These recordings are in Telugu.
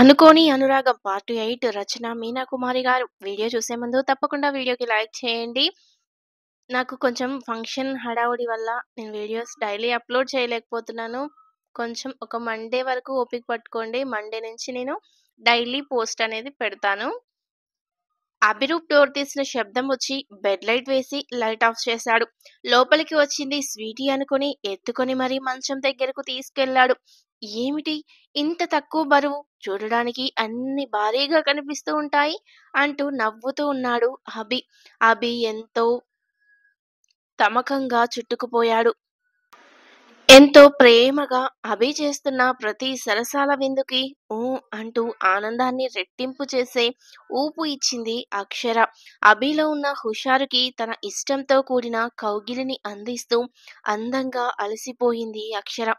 అనుకోని అనురాగం పార్ట్ 8 రచన మీనా కుమారి గారు. వీడియో చూసే ముందు తప్పకుండా వీడియోకి లైక్ చేయండి. నాకు కొంచెం ఫంక్షన్ హడావుడి వల్ల నేను వీడియోస్ డైలీ అప్‌లోడ్ చేయలేకపోతున్నాను. కొంచెం ఒక మండే వరకు ఓపిక పట్టుకోండి. మండే నుంచి నేను డైలీ పోస్ట్ అనేది పెడతాను. అభిరూప్ డోర్ తీసిన శబ్దం వచ్చి బెడ్ లైట్ వేసి లైట్ ఆఫ్ చేశాడు. లోపలికి వచ్చింది స్వీటీ అనుకుని ఎత్తుకొని మరీ మంచం దగ్గరకు తీసుకెళ్ళాడు. ఏమిటి ఇంత తక్కువ బరువు? చూడడానికి అన్ని భారీగా కనిపిస్తూ ఉంటాయి అంటూ నవ్వుతూ ఉన్నాడు అభి. అభి ఎంతో తమకంగా చుట్టుకుపోయాడు. ఎంతో ప్రేమగా అభి చేస్తున్న ప్రతి సరసాల విందుకి ఊ అంటూ ఆనందాన్ని రెట్టింపు చేసే ఊపు ఇచ్చింది అక్షర. అభిలో ఉన్న హుషారుకి తన ఇష్టంతో కూడిన కౌగిలిని అందిస్తూ అందంగా అలసిపోయింది అక్షర.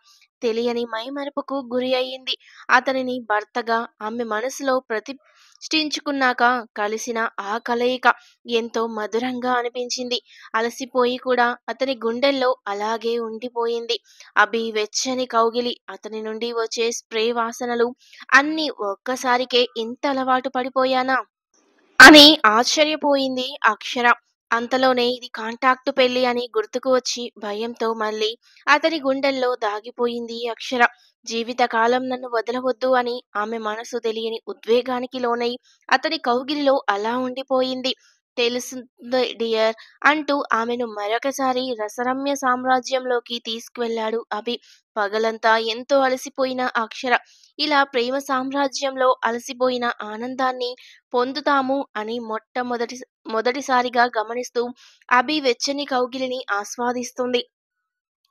తెలియని మైమరపుకు గురి అయింది. అతనిని భర్తగా ఆమె మనసులో ప్రతిష్ఠించుకున్నాక కలిసిన ఆ కలయిక ఎంతో మధురంగా అనిపించింది. అలసిపోయి కూడా అతని గుండెల్లో అలాగే ఉండిపోయింది. అభి వెచ్చని కౌగిలి, అతని నుండి వచ్చే స్ప్రే వాసనలు అన్నీ ఒక్కసారికే ఇంత అలవాటు పడిపోయానా అని ఆశ్చర్యపోయింది అక్షర. అంతలోనే ఇది కాంటాక్టు పెళ్లి అని గుర్తుకు వచ్చి భయంతో మళ్ళీ అతని గుండెల్లో దాగిపోయింది అక్షర. జీవితకాలం నన్ను వదలవద్దు అని ఆమె మనసు తెలియని ఉద్వేగానికి లోనై అతని కౌగిలిలో అలా ఉండిపోయింది. తెలుస్తుంది డియర్ అంటూ ఆమెను మరొకసారి రసరమ్య సామ్రాజ్యంలోకి తీసుకువెళ్ళాడు అభి. పగలంతా ఎంతో అలసిపోయిన అక్షర ఇలా ప్రేమ సామ్రాజ్యంలో అలసిపోయిన ఆనందాన్ని పొందుతాము అని మొదటిసారిగా గమనిస్తూ అభి వెచ్చని కౌగిలిని ఆస్వాదిస్తుంది.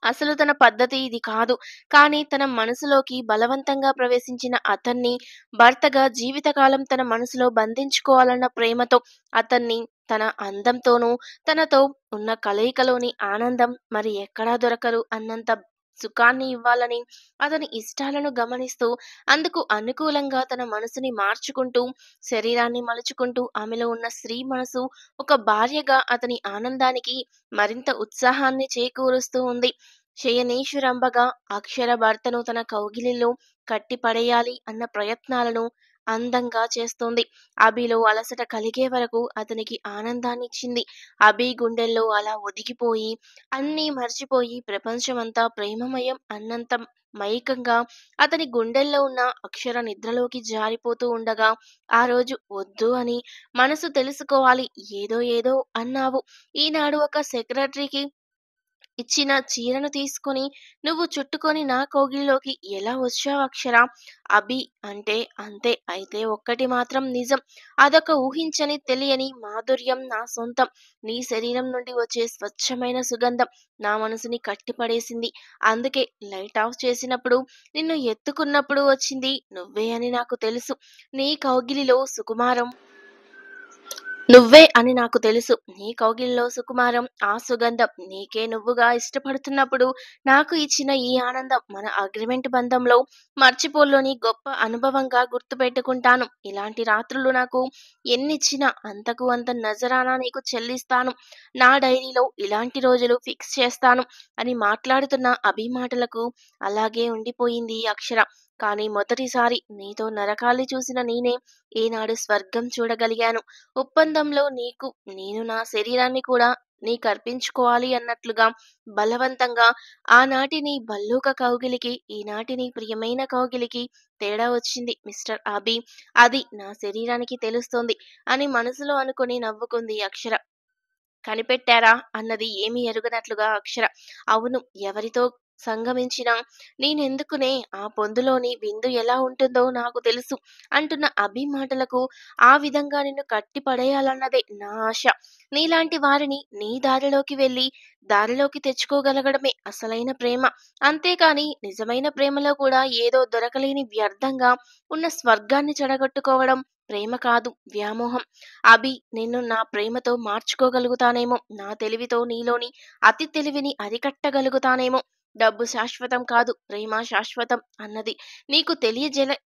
అసలు తన పద్ధతి ఇది కాదు. కానీ తన మనసులోకి బలవంతంగా ప్రవేశించిన అతన్ని భర్తగా జీవితకాలం తన మనసులో బంధించుకోవాలన్న ప్రేమతో అతన్ని తన అందంతోనూ, తనతో ఉన్న కలయికలోని ఆనందం మరి ఎక్కడా దొరకదు అన్నంత సుఖాన్ని ఇవ్వాలని అతని ఇష్టాలను గమనిస్తూ, అందుకు అనుకూలంగా తన మనసుని మార్చుకుంటూ, శరీరాన్ని మలుచుకుంటూ ఆమెలో ఉన్న స్త్రీ మనసు ఒక భార్యగా అతని ఆనందానికి మరింత ఉత్సాహాన్ని చేకూరుస్తూ ఉంది. శయనేశ్వరంబగా అక్షర భర్తను తన కౌగిలిలో కట్టిపడేయాలి అన్న ప్రయత్నాలను అందంగా చేస్తోంది. అభిలో అలసట కలిగే వరకు అతనికి ఆనందాన్నిచ్చింది. అభి గుండెల్లో అలా ఒదిగిపోయి, అన్నీ మర్చిపోయి ప్రపంచమంతా ప్రేమమయం అన్నంత మైకంగా అతని గుండెల్లో ఉన్న అక్షర నిద్రలోకి జారిపోతూ ఉండగా, ఆ రోజు వద్దు అని మనసు తెలుసుకోవాలి ఏదో ఏదో అన్నావు. ఈనాడు ఒక సెక్రటరీకి ఇచ్చిన చీరను తీసుకొని నువ్వు చుట్టుకొని నా కౌగిలిలోకి ఎలా వచ్చావు అక్షర? అభి అంటే అంతే. అయితే ఒక్కటి మాత్రం నిజం. అదొక ఊహించని తెలియని మాధుర్యం నా సొంతం. నీ శరీరం నుండి వచ్చే స్వచ్ఛమైన సుగంధం నా మనసుని కట్టిపడేసింది. అందుకే లైట్ ఆఫ్ చేసినప్పుడు నిన్ను ఎత్తుకున్నప్పుడు వచ్చింది నువ్వే అని నాకు తెలుసు. నీ కౌగిలిలో సుకుమారం నువ్వే అని నాకు తెలుసు. నీ కౌగిలిలో సుకుమారం, ఆ సుగంధం నీకే నువ్వుగా ఇష్టపడుతున్నప్పుడు నాకు ఇచ్చిన ఈ ఆనందం మన అగ్రిమెంట్ బంధంలో మర్చిపోలేని గొప్ప అనుభవంగా గుర్తుపెట్టుకుంటాను. ఇలాంటి రాత్రులు నాకు ఎన్నిచ్చినా అంతకు అంత నజరానా నీకు చెల్లిస్తాను. నా డైరీలో ఇలాంటి రోజులు ఫిక్స్ చేస్తాను అని మాట్లాడుతున్న అభి మాటలకు అలాగే ఉండిపోయింది అక్షర. కానీ మొదటిసారి నీతో నరకాలి చూసిన నేనే ఈనాడు స్వర్గం చూడగలిగాను. ఒప్పందంలో నీకు నేను నా శరీరాన్ని కూడా నీకర్పించుకోవాలి అన్నట్లుగా బలవంతంగా ఆనాటి నీ భల్లూక కౌగిలికి, ఈనాటి నీ ప్రియమైన కౌగిలికి తేడా వచ్చింది మిస్టర్ అభి. అది నా శరీరానికి తెలుస్తోంది అని మనసులో అనుకుని నవ్వుకుంది అక్షర. కనిపెట్టారా అన్నది ఏమీ ఎరుగనట్లుగా అక్షర. అవును, ఎవరితో సంగమించినా నేనెందుకునే ఆ పొందులోని విందు ఎలా ఉంటుందో నాకు తెలుసు అంటున్న అభి మాటలకు ఆ విధంగా నిన్ను కట్టి పడేయాలన్నదే నా ఆశ. నీలాంటి వారిని నీ దారిలోకి వెళ్ళి దారిలోకి తెచ్చుకోగలగడమే అసలైన ప్రేమ. అంతేకాని నిజమైన ప్రేమలో కూడా ఏదో దొరకలేని వ్యర్థంగా ఉన్న స్వర్గాన్ని చెడగొట్టుకోవడం ప్రేమ కాదు, వ్యామోహం. అభి, నిన్ను నా ప్రేమతో మార్చుకోగలుగుతానేమో. నా తెలివితో నీలోని అతి తెలివిని అరికట్టగలుగుతానేమో. డబ్బు శాశ్వతం కాదు, ప్రేమ శాశ్వతం అన్నది నీకు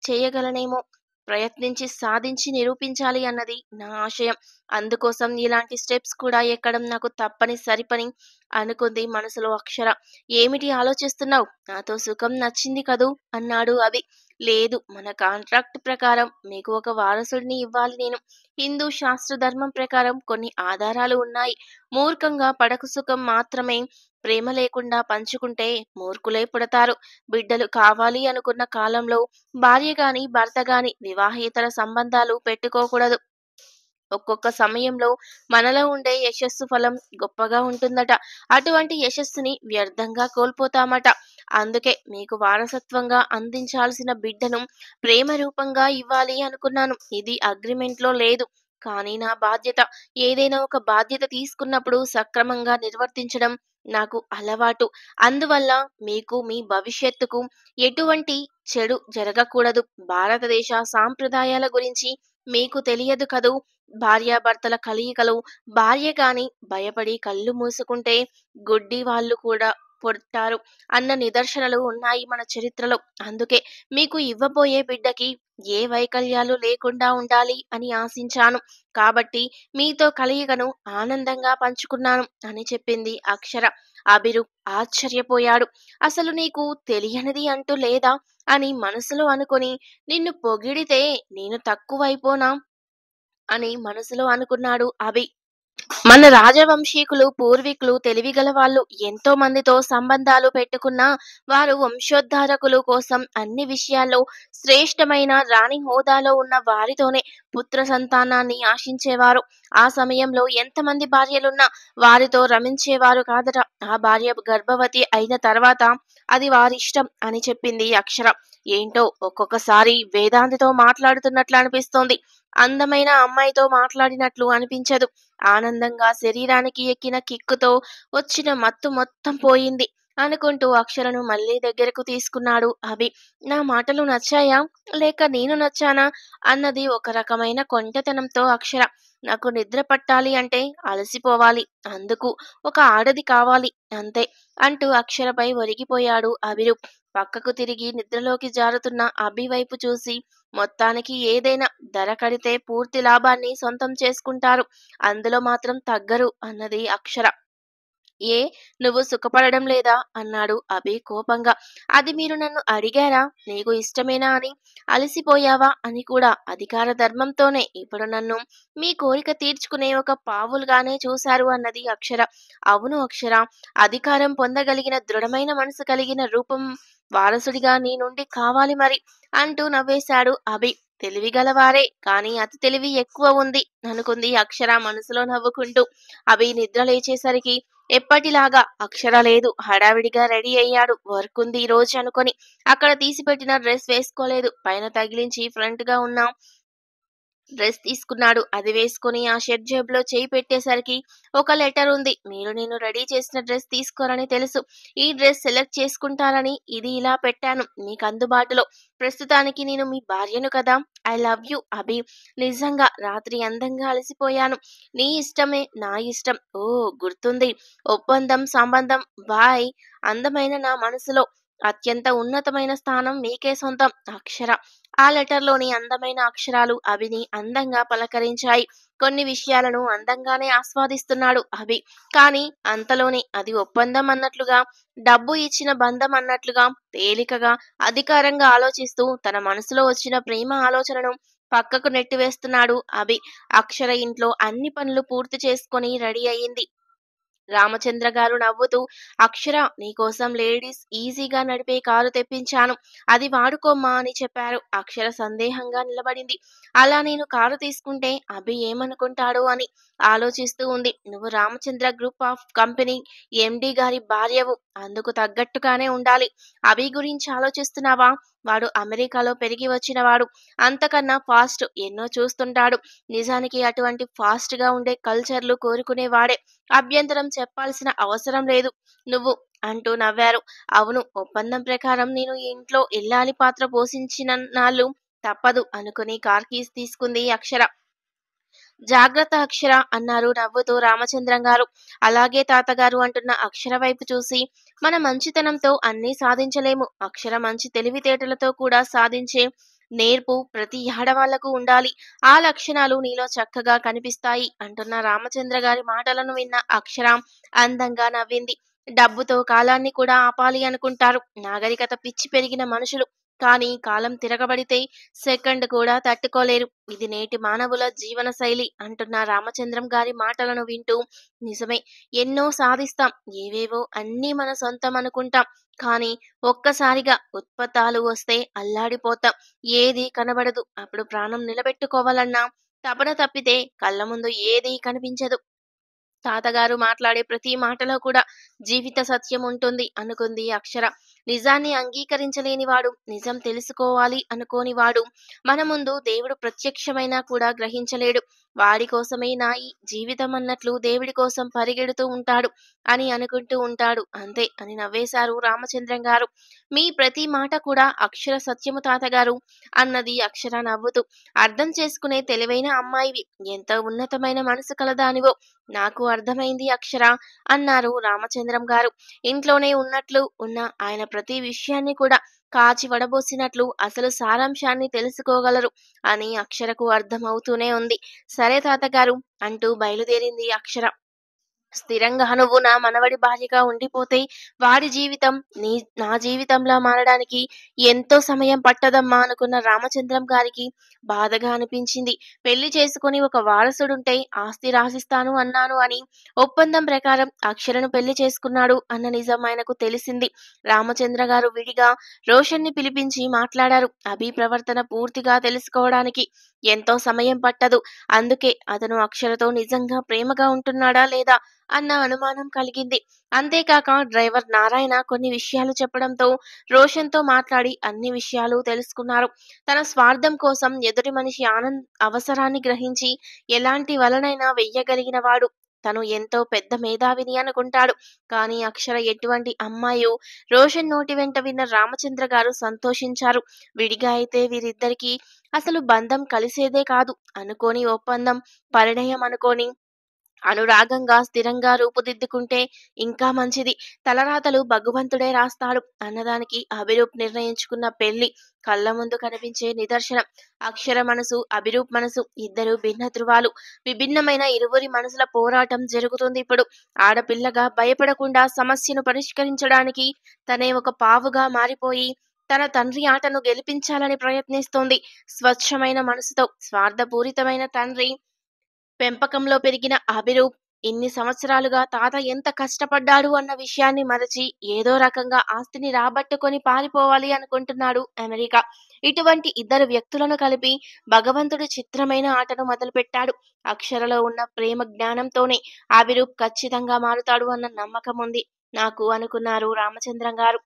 చేయగలనేమో. ప్రయత్నించి సాధించి నిరూపించాలి అన్నది నా ఆశయం. అందుకోసం ఇలాంటి స్టెప్స్ కూడా ఎక్కడం నాకు తప్పనిసరి అనుకుంది మనసులో అక్షర. ఏమిటి ఆలోచిస్తున్నావు? నాతో సుఖం నచ్చింది కదూ అన్నాడు అభి. లేదు, మన కాంట్రాక్ట్ ప్రకారం మీకు ఒక వారసుడిని ఇవ్వాలి నేను. హిందూ శాస్త్ర ధర్మం ప్రకారం కొన్ని ఆధారాలు ఉన్నాయి. మూర్ఖంగా పడకు సుఖం మాత్రమే ప్రేమ లేకుండా పంచుకుంటే మూర్ఖులే పుడతారు. బిడ్డలు కావాలి అనుకున్న కాలంలో భార్య గాని భర్త గాని వివాహేతర సంబంధాలు పెట్టుకోకూడదు. ఒక్కొక్క సమయంలో మనలో ఉండే యశస్సు ఫలం గొప్పగా ఉంటుందట. అటువంటి యశస్సుని వ్యర్థంగా కోల్పోతామట. అందుకే మీకు వారసత్వంగా అందించాల్సిన బిడ్డను ప్రేమ రూపంగా ఇవ్వాలి అనుకున్నాను. ఇది అగ్రిమెంట్లో లేదు, కానీ నా బాధ్యత. ఏదైనా ఒక బాధ్యత తీసుకున్నప్పుడు సక్రమంగా నిర్వర్తించడం నాకు అలవాటు. అందువల్ల మీకు మీ భవిష్యత్తుకు ఎటువంటి చెడు జరగకూడదు. భారతదేశ సాంప్రదాయాల గురించి మీకు తెలియదు కదూ. భార్యాభర్తల కలయికలో భార్య గాని భయపడి కళ్ళు మూసుకుంటే గుడ్డి వాళ్ళు కూడా పుడతారు అన్న నిదర్శనలు ఉన్నాయి మన చరిత్రలో. అందుకే మీకు ఇవ్వబోయే బిడ్డకి ఏ వైకల్యాలు లేకుండా ఉండాలి అని ఆశించాను. కాబట్టి మీతో కలయికను ఆనందంగా పంచుకున్నాను అని చెప్పింది అక్షర. అభిరు ఆశ్చర్యపోయాడు. అసలు నీకు తెలియనిది అంటూ లేదా అని మనసులో అనుకొని, నిన్ను పొగిడితే నేను తక్కువైపోనా అని మనసులో అనుకున్నాడు అభి. మన రాజవంశీకులు పూర్వీకులు తెలివిగల వాళ్ళు. ఎంతో మందితో సంబంధాలు పెట్టుకున్నా వారు వంశోద్ధారకులు కోసం అన్ని విషయాల్లో శ్రేష్టమైన రాణి హోదాలో ఉన్న వారితోనే పుత్ర సంతానాన్ని ఆశించేవారు. ఆ సమయంలో ఎంతమంది భార్యలున్నా వారితో రమించేవారు కాదట. ఆ భార్య గర్భవతి అయిన తర్వాత అది వారిష్టం అని చెప్పింది అక్షర. ఏంటో ఒక్కొక్కసారి వేదాంతితో మాట్లాడుతున్నట్లు అనిపిస్తోంది. అందమైన అమ్మాయితో మాట్లాడినట్లు అనిపించదు. ఆనందంగా శరీరానికి ఎక్కిన కిక్కుతో వచ్చిన మత్తు మొత్తం పోయింది అనుకుంటూ అక్షరను మళ్ళీ దగ్గరకు తీసుకున్నాడు అభి. నా మాటలు నచ్చాయా లేక నేను నచ్చానా అన్నది ఒక రకమైన కొంటెతనంతో అక్షర. నాకు నిద్ర పట్టాలి అంటే అలసిపోవాలి, అందుకు ఒక ఆడది కావాలి అంతే అంటూ అక్షరపై ఒరిగిపోయాడు అభిరు. పక్కకు తిరిగి నిద్రలోకి జారుతున్న అభి వైపు చూసి, మొత్తానికి ఏదైనా ధర కడితే పూర్తి లాభాన్ని సొంతం చేసుకుంటారు, అందులో మాత్రం తగ్గరు అన్నది అక్షర. ఏ, నువ్వు సుఖపడడం లేదా అన్నాడు అభి కోపంగా. అది మీరు నన్ను అడిగారా నీకు ఇష్టమేనా అని? అలసిపోయావా అని కూడా అధికార ధర్మంతోనే ఇప్పుడు నన్ను మీ కోరిక తీర్చుకునే ఒక పావులుగానే చూశారు అన్నది అక్షర. అవును అక్షర, అధికారం పొందగలిగిన దృఢమైన మనసు కలిగిన రూపం వారసుడిగా నీ నుండి కావాలి మరి అంటూ నవ్వేశాడు అభి. తెలివిగలవారే, కానీ అతి తెలివి ఎక్కువ ఉంది అనుకుంది అక్షర మనసులో నవ్వుకుంటూ. అభి నిద్ర లేచేసరికి ఎప్పటిలాగా అక్షర లేదు. హడావిడిగా రెడీ అయ్యాడు. వర్క్ ఉంది ఈ రోజు అనుకొని అక్కడ తీసిపెట్టిన డ్రెస్ వేసుకోలేదు. పైన తగిలించి ఫ్రంట్ గా ఉన్న డ్రెస్ తీసుకున్నాడు. అది వేసుకుని ఆ షర్ట్ జేబులో చేయి పెట్టేసరికి ఒక లెటర్ ఉంది. మీరు నేను రెడీ చేసిన డ్రెస్ తీసుకోరని తెలుసు. ఈ డ్రెస్ సెలెక్ట్ చేసుకుంటారని ఇది ఇలా పెట్టాను మీకు అందుబాటులో. ప్రస్తుతానికి నేను మీ భార్యను కదా. ఐ లవ్ యు అభి. నిజంగా రాత్రి అందంగా అలసిపోయాను. నీ ఇష్టమే నా ఇష్టం. ఓ, గుర్తుంది. ఒప్పందం సంబంధం. బాయ్. అందమైన నా మనసులో అత్యంత ఉన్నతమైన స్థానం మీకే సొంతం అక్షర. ఆ లెటర్లోని అందమైన అక్షరాలు అభిని అందంగా పలకరించాయి. కొన్ని విషయాలను అందంగానే ఆస్వాదిస్తున్నాడు అభి. కానీ అంతలోనే అది ఒప్పందం అన్నట్లుగా, డబ్బు ఇచ్చిన బంధం అన్నట్లుగా తేలికగా అధికారంగా ఆలోచిస్తూ తన మనసులో వచ్చిన ప్రేమ ఆలోచనను పక్కకు నెట్టివేస్తున్నాడు అభి. అక్షర ఇంట్లో అన్ని పనులు పూర్తి చేసుకొని రెడీ అయింది. రామచంద్ర గారు నవ్వుతూ, అక్షర, నీకోసం లేడీస్ ఈజీగా నడిపే కారు తెప్పించాను, అది వాడుకోమ్మా అని చెప్పారు. అక్షర సందేహంగా నిలబడింది. అలా నేను కారు తీసుకుంటే అభి ఏమనుకుంటాడో అని ఆలోచిస్తూ ఉంది. నువ్వు Ramachandra group of company MD గారి భార్యవు, అందుకు తగ్గట్టుగానే ఉండాలి. అభి గురించి ఆలోచిస్తున్నావా? వాడు అమెరికాలో పెరిగి వచ్చినవాడు. అంతకన్నా ఫాస్ట్ ఎన్నో చూస్తుంటాడు. నిజానికి అటువంటి ఫాస్ట్ గా ఉండే కల్చర్లు కోరుకునేవాడే. అభ్యంతరం చెప్పాల్సిన అవసరం లేదు నువ్వు అంటూ నవ్వారు. అవును, ఒప్పందం ప్రకారం నేను ఈ ఇంట్లో ఇల్లాలి పాత్ర పోషించిన నాళ్ళు తప్పదు అనుకుని కార్ కీస్ తీసుకుంది అక్షర. జాగ్రత్త అక్షర అన్నారు నవ్వుతూ రామచంద్రం గారు. అలాగే తాతగారు అంటున్న అక్షర వైపు చూసి, మన మంచితనంతో అన్నీ సాధించలేము. అక్షర మంచి తెలివితేటలతో కూడా సాధించే నేర్పు ప్రతి ఆడవాళ్లకు ఉండాలి. ఆ లక్షణాలు నీలో చక్కగా కనిపిస్తాయి అంటున్న రామచంద్ర గారి మాటలను విన్న అక్షర అందంగా నవ్వింది. డబ్బుతో కాలాన్ని కూడా ఆపాలి అనుకుంటారు నాగరికత పిచ్చి పెరిగిన మనుషులు. కానీ కాలం తిరగబడితే సెకండ్ కూడా తట్టుకోలేరు. ఇది నేటి మానవుల జీవన శైలి అంటున్న రామచంద్రం గారి మాటలను వింటూ నిజమే, ఎన్నో సాధిస్తాం, ఏవేవో అన్నీ మన సొంతం అనుకుంటాం. కానీ ఒక్కసారిగా ఉత్పత్తాలు వస్తే అల్లాడిపోతాం. ఏదీ కనబడదు. అప్పుడు ప్రాణం నిలబెట్టుకోవాలన్నా తపన తప్పితే కళ్ళ ముందు ఏదీ కనిపించదు. తాతగారు మాట్లాడే ప్రతి మాటలో కూడా జీవిత సత్యం ఉంటుంది అనుకుంది అక్షర. నిజాన్ని అంగీకరించలేనివాడు, నిజం తెలుసుకోవాలి అనుకోనివాడు మన ముందు దేవుడు ప్రత్యక్షమైనా కూడా గ్రహించలేడు. వాడి కోసమే నా ఈ జీవితం అన్నట్లు దేవుడి కోసం పరిగెడుతూ ఉంటాడు అని అనుకుంటూ ఉంటాడు అంతే అని నవ్వేశారు రామచంద్రం గారు. మీ ప్రతి మాట కూడా అక్షర సత్యము తాతగారు అన్నది అక్షర నవ్వుతూ. అర్థం చేసుకునే తెలివైన అమ్మాయివి, ఎంత ఉన్నతమైన మనసు కలదానివో నాకు అర్థమైంది అక్షర అన్నారు రామచంద్రం గారు. ఇంట్లోనే ఉన్నట్లు ఉన్న ఆయన ప్రతి విషయాన్ని కూడా కాచి వడబోసినట్లు అసలు సారాంశాన్ని తెలుసుకోగలరు అని అక్షరకు అర్థమవుతూనే ఉంది. సరే తాతగారు అంటూ బయలుదేరింది అక్షర. స్థిరంగా నువ్వు నా మనవడి భార్యగా ఉండిపోతే వాడి జీవితం నా జీవితంలా మారడానికి ఎంతో సమయం పట్టదమ్మా అనుకున్న రామచంద్రం గారికి బాధగా అనిపించింది. పెళ్లి చేసుకుని ఒక వారసుడుంటే ఆస్తి రాసిస్తాను అన్నాను అని ఒప్పందం ప్రకారం అక్షరను పెళ్లి చేసుకున్నాడు అన్న నిజం ఆయనకు తెలిసింది. రామచంద్ర గారు విడిగా రోషన్ని పిలిపించి మాట్లాడారు. అభి ప్రవర్తన పూర్తిగా తెలుసుకోవడానికి ఎంతో సమయం పట్టదు. అందుకే అతను అక్షరతో నిజంగా ప్రేమగా ఉంటున్నాడా లేదా అన్న అనుమానం కలిగింది. అంతేకాక డ్రైవర్ నారాయణ కొన్ని విషయాలు చెప్పడంతో రోషన్తో మాట్లాడి అన్ని విషయాలు తెలుసుకున్నారు. తన స్వార్థం కోసం ఎదుటి మనిషి అవసరాన్ని గ్రహించి ఎలాంటి వలనైనా వెయ్యగలిగిన వాడు. తను ఎంతో పెద్ద మేధావిని అనుకుంటాడు. కానీ అక్షర ఎటువంటి అమ్మాయో రోషన్ నోటి వెంట విన్న రామచంద్ర గారు సంతోషించారు. విడిగా అయితే వీరిద్దరికీ అసలు బంధం కలిసేదే కాదు అనుకోని ఒప్పందం, పరిణయం అనుకోని అనురాగంగా స్థిరంగా రూపుదిద్దుకుంటే ఇంకా మంచిది. తలరాతలు భగవంతుడే రాస్తాడు అన్నదానికి అభిరూప్ నిర్ణయించుకున్న పెళ్లి కళ్ళ ముందు కనిపించే నిదర్శనం. అక్షర మనసు, అభిరూప్ మనసు ఇద్దరు భిన్న ధృవాలు. విభిన్నమైన ఇరువురి మనసుల పోరాటం జరుగుతుంది ఇప్పుడు. ఆడపిల్లగా భయపడకుండా సమస్యను పరిష్కరించడానికి తనే ఒక పావుగా మారిపోయి తన తండ్రి ఆటను గెలిపించాలని ప్రయత్నిస్తోంది. స్వచ్ఛమైన మనసుతో స్వార్థపూరితమైన తండ్రి పెంపకంలో పెరిగిన అభిరూప్ ఇన్ని సంవత్సరాలుగా తాత ఎంత కష్టపడ్డాడు అన్న విషయాన్ని మరచి ఏదో రకంగా ఆస్తిని రాబట్టుకొని పారిపోవాలి అనుకుంటున్నాడు అమెరికా. ఇటువంటి ఇద్దరు వ్యక్తులను కలిపి భగవంతుడు చిత్రమైన ఆటను మొదలుపెట్టాడు. అక్షరలో ఉన్న ప్రేమ జ్ఞానంతోనే అభిరూప్ ఖచ్చితంగా మారుతాడు అన్న నమ్మకం ఉంది నాకు అనుకున్నారు రామచంద్రం గారు.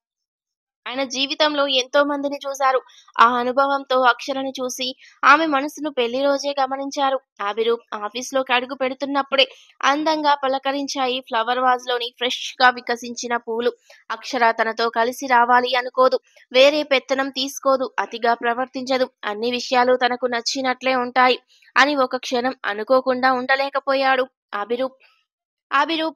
ఆయన జీవితంలో ఎంతో మందిని చూశారు. ఆ అనుభవంతో అక్షరని చూసి ఆమె మనసును పెళ్లి రోజే గమనించారు. అభిరూప్ ఆఫీస్లోకి అడుగు పెడుతున్నప్పుడే అందంగా పలకరించాయి ఫ్లవర్ వాజ్లోని ఫ్రెష్ గా వికసించిన పూలు. అక్షర తనతో కలిసి రావాలి అనుకోదు, వేరే పెత్తనం తీసుకోదు, అతిగా ప్రవర్తించదు, అన్ని విషయాలు తనకు నచ్చినట్లే ఉంటాయి అని ఒక క్షణం అనుకోకుండా ఉండలేకపోయాడు అభిరూప్.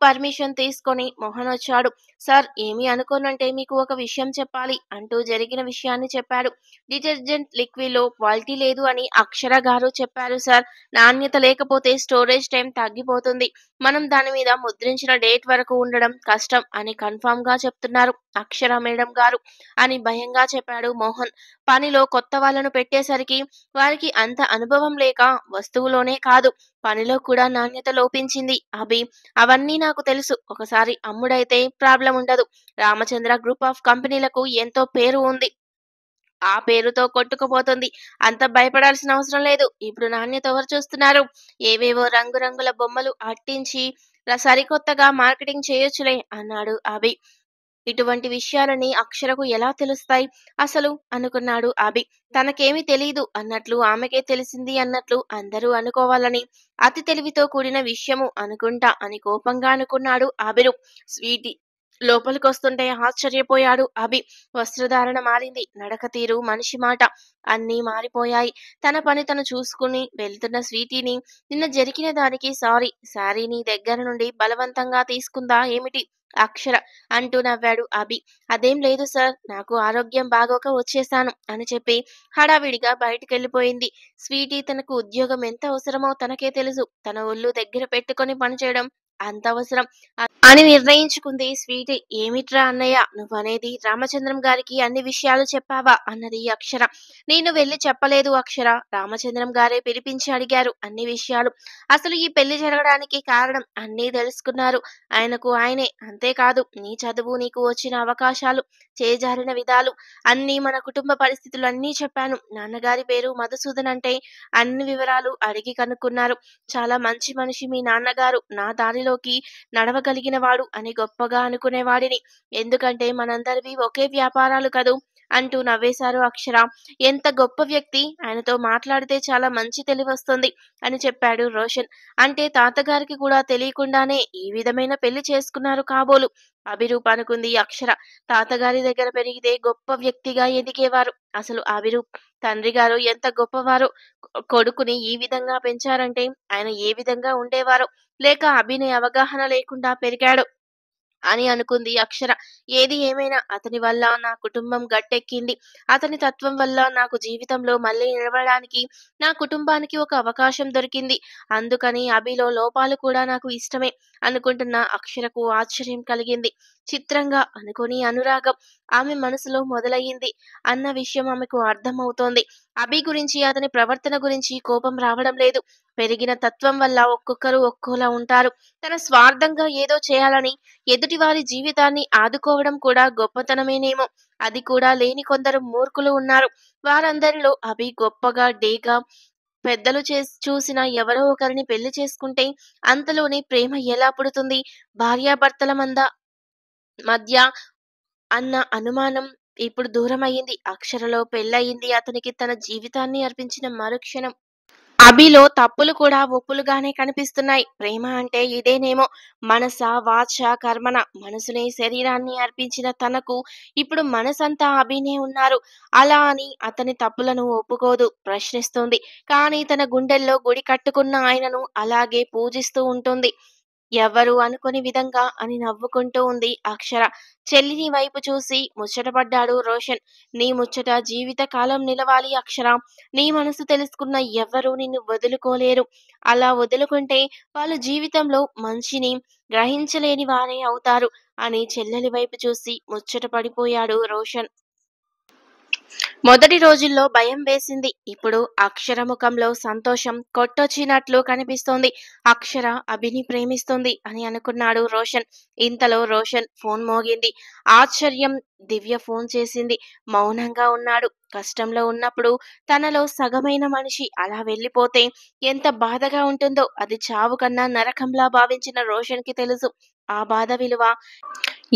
పర్మిషన్ తీసుకొని మోహన్ వచ్చాడు. సార్, ఏమీ అనుకోనంటే మీకు ఒక విషయం చెప్పాలి అంటూ జరిగిన విషయాన్ని చెప్పాడు. డిటర్జెంట్ లిక్విడ్ లో క్వాలిటీ లేదు అని అక్షర గారు చెప్పారు సార్. నాణ్యత లేకపోతే స్టోరేజ్ టైం తగ్గిపోతుంది. మనం దాని మీద ముద్రించిన డేట్ వరకు ఉండడం కష్టం అని కన్ఫామ్ గా చెప్తున్నారు అక్షర మేడం గారు అని భయంగా చెప్పాడు మోహన్. పనిలో కొత్త వాళ్ళను పెట్టేసరికి వారికి అంత అనుభవం లేక వస్తువులోనే కాదు పనిలో కూడా నాణ్యత లోపించింది అభి. అవన్నీ నాకు తెలుసు. ఒకసారి అమ్ముడైతే ప్రాబ్లం ఉండదు. రామచంద్ర గ్రూప్ ఆఫ్ కంపెనీలకు ఎంతో పేరు ఉంది. ఆ పేరుతో కొట్టుకుపోతుంది. అంత భయపడాల్సిన అవసరం లేదు. ఇప్పుడు నాణ్యత ఎవరు చూస్తున్నారు? ఏవేవో రంగురంగుల బొమ్మలు అట్టించి సరికొత్తగా మార్కెటింగ్ చేయొచ్చులే అన్నాడు అభి. ఇటువంటి విషయాలని అక్షరకు ఎలా తెలుస్తాయి అసలు అనుకున్నాడు అభి. తనకేమీ తెలీదు అన్నట్లు ఆమెకే తెలిసింది అన్నట్లు అందరూ అనుకోవాలని అతి తెలివితో కూడిన విషయము అనుకుంటా అని కోపంగా అనుకున్నాడు అభిరు. స్వీటీ లోపలికొస్తుంటే ఆశ్చర్యపోయాడు అభి. వస్త్రధారణ మారింది. నడక తీరు, మనిషి మాట అన్నీ మారిపోయాయి. తన పని తను చూసుకుని వెళ్తున్న స్వీటీని నిన్న జరిగిన దానికి సారీ. శారీ నీ దగ్గర నుండి బలవంతంగా తీసుకుందా ఏమిటి అక్షర అంటూ నవ్వాడు అభి. అదేం లేదు సార్. నాకు ఆరోగ్యం బాగోక వచ్చేశాను అని చెప్పి హడావిడిగా బయటికెళ్ళిపోయింది. స్వీటీ తనకు ఉద్యోగం ఎంత అవసరమో తనకే తెలుసు. తన ఒళ్ళు దగ్గర పెట్టుకొని పనిచేయడం అంత అవసరం అని నిర్ణయించుకుంది స్వీటీ. ఏమిట్రా అన్నయ్య నువ్వనేది? రామచంద్రం గారికి అన్ని విషయాలు చెప్పావా అన్నది అక్షర. నేను వెళ్ళి చెప్పలేదు అక్షర. రామచంద్రం గారే పిలిపించి అడిగారు అన్ని విషయాలు. అసలు ఈ పెళ్లి జరగడానికి కారణం అన్నీ తెలుసుకున్నారు. ఆయనకు ఆయనే. అంతేకాదు నీ చదువు, నీకు వచ్చిన అవకాశాలు, చేజారిన విధాలు అన్నీ, మన కుటుంబ పరిస్థితులు అన్నీ చెప్పాను. నాన్నగారి పేరు మధుసూదన్ అంటే అన్ని వివరాలు అడిగి కనుక్కున్నారు. చాలా మంచి మనిషి మీ నాన్నగారు. నా దారిలోకి నడవగలిగిన వాడు అని గొప్పగా అనుకునేవాడిని. ఎందుకంటే మనందరివి ఒకే వ్యాపారాలు కదూ అంటూ నవ్వేశారు అక్షర. ఎంత గొప్ప వ్యక్తి! ఆయనతో మాట్లాడితే చాలా మంచి తెలివొస్తుంది అని చెప్పాడు రోషన్. అంటే తాతగారికి కూడా తెలియకుండానే ఈ విధమైన పెళ్లి చేసుకున్నారు కాబోలు అభిరూప్ అనుకుంది అక్షర. తాతగారి దగ్గర పెరిగితే గొప్ప వ్యక్తిగా ఎదిగేవారు. అసలు అభిరూప్ తండ్రి గారు ఎంత గొప్పవారో! కొడుకుని ఈ విధంగా పెంచారంటే ఆయన ఏ విధంగా ఉండేవారో! లేక అభినయ అవగాహన లేకుండా పెరిగాడో అని అనుకుంది అక్షర. ఏది ఏమైనా అతని వల్ల నా కుటుంబం గట్టెక్కింది. అతని తత్వం వల్ల నాకు జీవితంలో మళ్ళీ నిలబడడానికి, నా కుటుంబానికి ఒక అవకాశం దొరికింది. అందుకని అభిలో లోపాలు కూడా నాకు ఇష్టమే అనుకుంటున్న అక్షరకు ఆశ్చర్యం కలిగింది. చిత్రంగా అనుకుని అనురాగం ఆమె మనసులో మొదలయ్యింది అన్న విషయం ఆమెకు అర్థమవుతోంది. అభి గురించి, అతని ప్రవర్తన గురించి కోపం రావడం లేదు. పెరిగిన తత్వం వల్ల ఒక్కొక్కరు ఒక్కోలా ఉంటారు. తన స్వార్థంగా ఏదో చేయాలని ఎదుటివారి జీవితాన్ని ఆదుకోవడం కూడా గొప్పతనమేనేమో. అది కూడా లేని కొందరు మూర్ఖులు ఉన్నారు. వారందరిలో అభి గొప్పగా, డేగా, పెద్దలు చూసిన ఎవరో ఒకరిని పెళ్లి చేసుకుంటే అంతలోనే ప్రేమ ఎలా పుడుతుంది? భార్యాభర్తల మధ్య అన్న అనుమానం ఇప్పుడు దూరమయ్యింది. అక్షరలో పెళ్ళయింది. అతనికి తన జీవితాన్ని అర్పించిన మరుక్షణం అభిలో తప్పులు కూడా ఒప్పులుగానే కనిపిస్తున్నాయి. ప్రేమ అంటే ఇదేనేమో! మనస, వాచ, కర్మణ, మనసునే శరీరాన్ని అర్పించిన తనకు ఇప్పుడు మనసంతా అభినే ఉన్నారు. అలా అని అతని తప్పులను ఒప్పుకోదు, ప్రశ్నిస్తుంది. కానీ తన గుండెల్లో గుడి కట్టుకున్న ఆయనను అలాగే పూజిస్తూ ఉంటుంది. ఎవ్వరూ అనుకోని విధంగా అని నవ్వుకుంటూ ఉంది అక్షర. చెల్లిని వైపు చూసి ముచ్చటపడ్డాడు రోషన్. నీ ముచ్చట జీవితకాలం నిలవాలి అక్షర. నీ మనసు తెలుసుకున్న ఎవ్వరూ నిన్ను వదులుకోలేరు. అలా వదులుకుంటే వాళ్ళు జీవితంలో మంచిని గ్రహించలేని వారే అవుతారు అని చెల్లెలి వైపు చూసి ముచ్చట పడిపోయాడు రోషన్. మొదటి రోజుల్లో భయం వేసింది. ఇప్పుడు అక్షర ముఖంలో సంతోషం కొట్టొచ్చినట్లు కనిపిస్తోంది. అక్షర అభిని ప్రేమిస్తుంది అని అనుకున్నాడు రోషన్. ఇంతలో రోషన్ ఫోన్ మోగింది. ఆశ్చర్యం. దివ్య ఫోన్ చేసింది. మౌనంగా ఉన్నాడు. కష్టంలో ఉన్నప్పుడు తనలో సగమైన మనిషి అలా వెళ్ళిపోతే ఎంత బాధగా ఉంటుందో అది చావు కన్నా నరకంలా భావించిన రోషన్కి తెలుసు. ఆ బాధ విలువ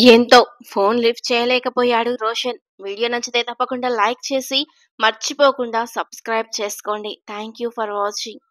ఎంతో. ఫోన్ లిఫ్ట్ చేయలేకపోయాడు రోషన్. వీడియో నచ్చితే తప్పకుండా లైక్ చేసి మర్చిపోకుండా సబ్స్క్రైబ్ చేసుకోండి. Thank you for watching.